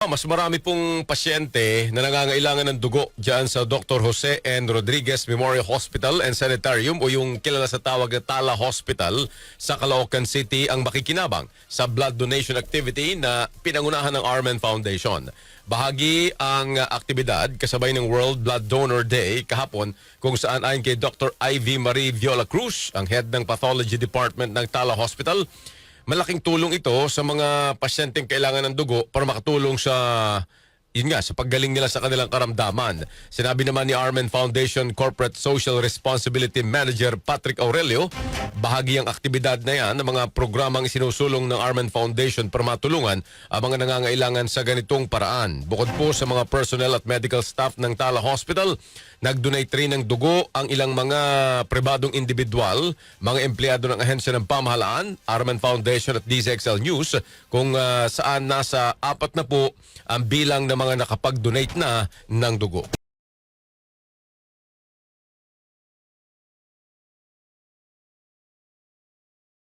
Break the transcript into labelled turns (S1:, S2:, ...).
S1: Mas marami pong pasyente na nangangailangan ng dugo dyan sa Dr. Jose N. Rodriguez Memorial Hospital and Sanitarium o yung kilala sa tawag na Tala Hospital sa Caloocan City ang makikinabang sa blood donation activity na pinangunahan ng Armen Foundation. Bahagi ang aktibidad kasabay ng World Blood Donor Day kahapon kung saan ayon kay Dr. Ivy Marie Viola Cruz, ang head ng Pathology Department ng Tala Hospital, malaking tulong ito sa mga pasyenteng kailangan ng dugo para makatulong sa sa paggaling nila sa kanilang karamdaman. Sinabi naman ni Armen Foundation Corporate Social Responsibility Manager Patrick Aurelio, bahagi ang aktibidad na yan ng mga programang isinusulong ng Armen Foundation para matulungan ang mga nangangailangan sa ganitong paraan. Bukod po sa mga personnel at medical staff ng Tala Hospital, nag-donate rin ng dugo ang ilang mga pribadong individual, mga empleyado ng ahensya ng pamahalaan, Armen Foundation at DZXL News, kung saan nasa 4 na po ang bilang ng mga nakapag-donate na ng dugo.